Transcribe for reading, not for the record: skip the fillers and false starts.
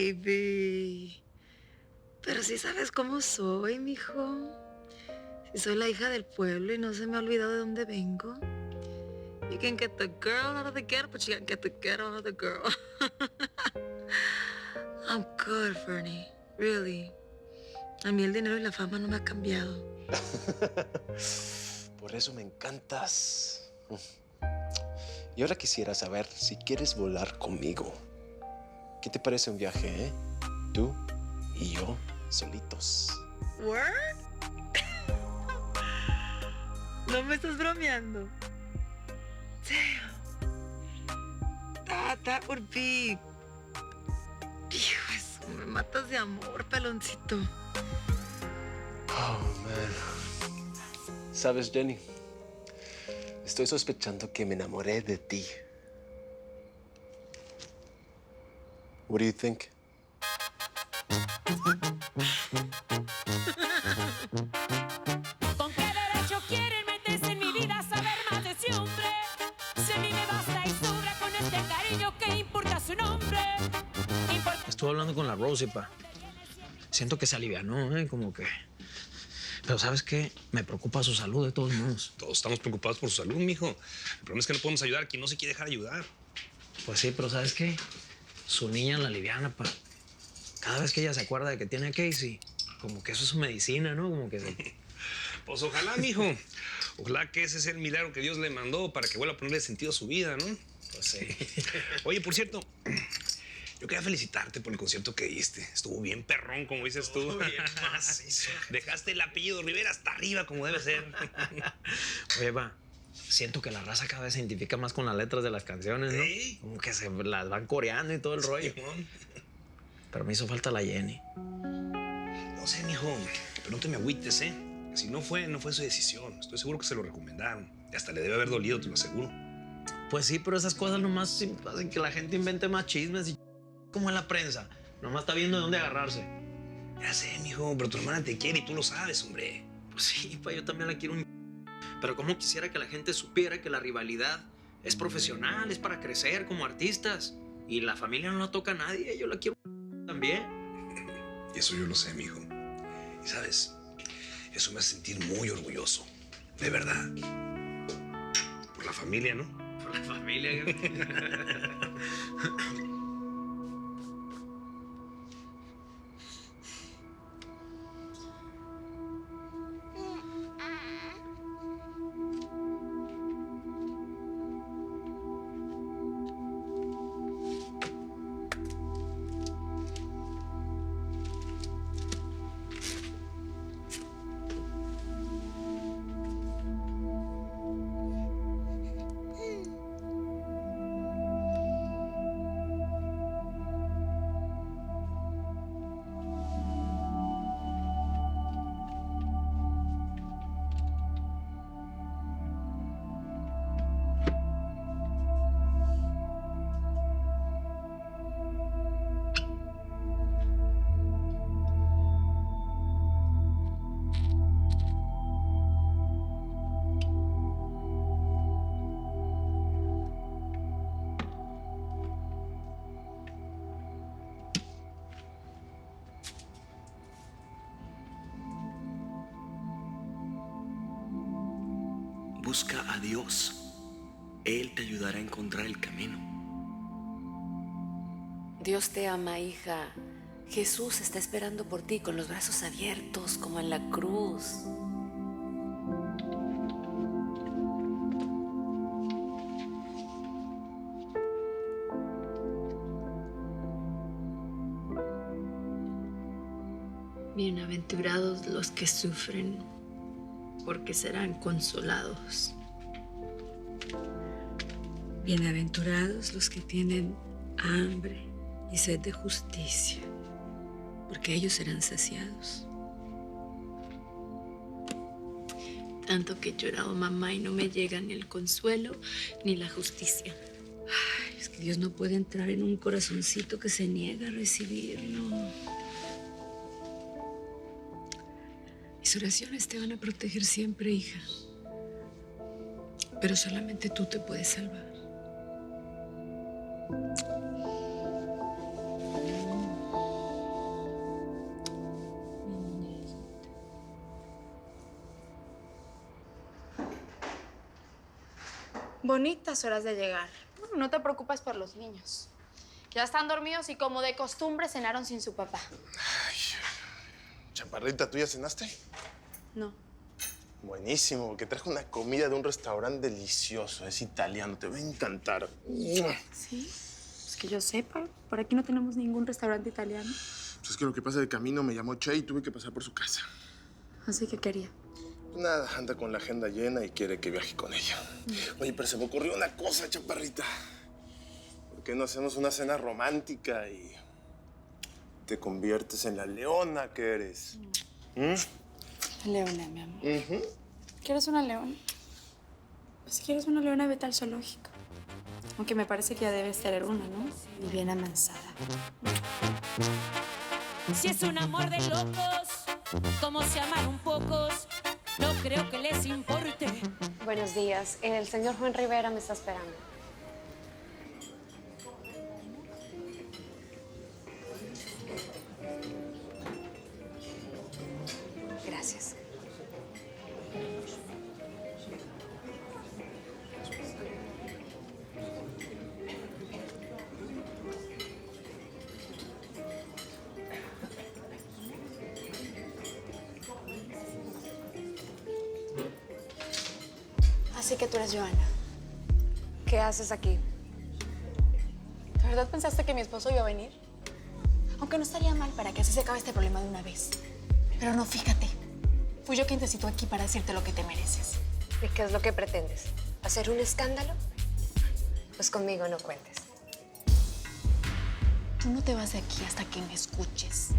baby. Pero sí sabes cómo soy, mijo. Si soy la hija del pueblo y no se me ha olvidado de dónde vengo. You can get the girl out of the ghetto, but you can't get the ghetto out of the girl. I'm good, Fernie. Really. A mí el dinero y la fama no me ha cambiado. Por eso me encantas. Y ahora quisiera saber si quieres volar conmigo. ¿Qué te parece un viaje, eh? Tú y yo solitos. Word? No me estás bromeando. Damn. That would be... Hijo, eso, me matas de amor, peloncito. Oh, man. ¿Sabes, Jenny? Estoy sospechando que me enamoré de ti. What do you think? ¿Con qué derecho quieren meterse en mi vida, saber más de ese hombre? Si a mí me basta y sobra con este cariño, ¿qué importa su nombre? Estuve hablando con la Rosie, pa. Siento que se alivianó, como que... Pero ¿sabes qué? Me preocupa su salud de todos modos. Todos estamos preocupados por su salud, mijo. El problema es que no podemos ayudar a quien no se quiere dejar ayudar. Pues sí, pero ¿sabes qué? Su niña la aliviana, pa. Cada vez que ella se acuerda de que tiene a Casey, como que eso es su medicina, ¿no? Como que se... Pues ojalá, mijo. Ojalá que ese sea el milagro que Dios le mandó para que vuelva a ponerle sentido a su vida, ¿no? Pues sí. Oye, por cierto, yo quería felicitarte por el concierto que diste. Estuvo bien perrón, como dices tú. Bien macizo. Dejaste el apellido Rivera hasta arriba, como debe ser. Oye, pa, siento que la raza cada vez se identifica más con las letras de las canciones, ¿no? ¿Sí? Como que se las van coreando y todo el rollo. Pero me hizo falta la Jenny. No sé, mijo, pero no te me agüites, ¿eh? Si no fue su decisión. Estoy seguro que se lo recomendaron. Y hasta le debe haber dolido, te lo aseguro. Pues sí, pero esas cosas nomás hacen que la gente invente más chismes y como en la prensa. Nomás está viendo de dónde agarrarse. Ya sé, mijo, pero tu hermana te quiere y tú lo sabes, hombre. Pues sí, pa, yo también la quiero Pero cómo quisiera que la gente supiera que la rivalidad es profesional, es para crecer como artistas. Y la familia no la toca a nadie, yo la quiero también. Y eso yo lo sé, mijo. Y sabes, eso me hace sentir muy orgulloso. De verdad. Por la familia, ¿no? Por la familia. Busca a Dios. Él te ayudará a encontrar el camino. Dios te ama, hija. Jesús está esperando por ti con los brazos abiertos como en la cruz. Bienaventurados los que sufren, porque serán consolados. Bienaventurados los que tienen hambre y sed de justicia, porque ellos serán saciados. Tanto que he llorado, mamá, y no me llega ni el consuelo ni la justicia. Ay, es que Dios no puede entrar en un corazoncito que se niega a recibirlo. Mis oraciones te van a proteger siempre, hija. Pero solamente tú te puedes salvar. Bonitas horas de llegar. Bueno, no te preocupes por los niños. Ya están dormidos y como de costumbre cenaron sin su papá. Ay, Chaparrita, ¿tú ya cenaste? No. Buenísimo, porque traje una comida de un restaurante delicioso. Es italiano, te va a encantar. ¿Sí? Es que yo sepa, por aquí no tenemos ningún restaurante italiano. Pues es que lo que pasa de camino me llamó Che y tuve que pasar por su casa. Así que quería. Pues nada, anda con la agenda llena y quiere que viaje con ella. Oye, pero se me ocurrió una cosa, Chaparrita. ¿Por qué no hacemos una cena romántica y te conviertes en la leona que eres? Leona, mi amor. ¿Quieres una leona? Pues si quieres una leona, vete al zoológico. Aunque me parece que ya debes tener una, ¿no? Y bien amansada. Si es un amor de locos, como se amaron pocos, no creo que les importe. Buenos días. El señor Juan Rivera me está esperando. Gracias. Así que tú eres Joana. ¿Qué haces aquí? ¿De verdad pensaste que mi esposo iba a venir? Aunque no estaría mal para que así se acabe este problema de una vez. Pero no, fíjate. Fui yo quien te citó aquí para decirte lo que te mereces. ¿Y qué es lo que pretendes? ¿Hacer un escándalo? Pues conmigo no cuentes. Tú no te vas de aquí hasta que me escuches.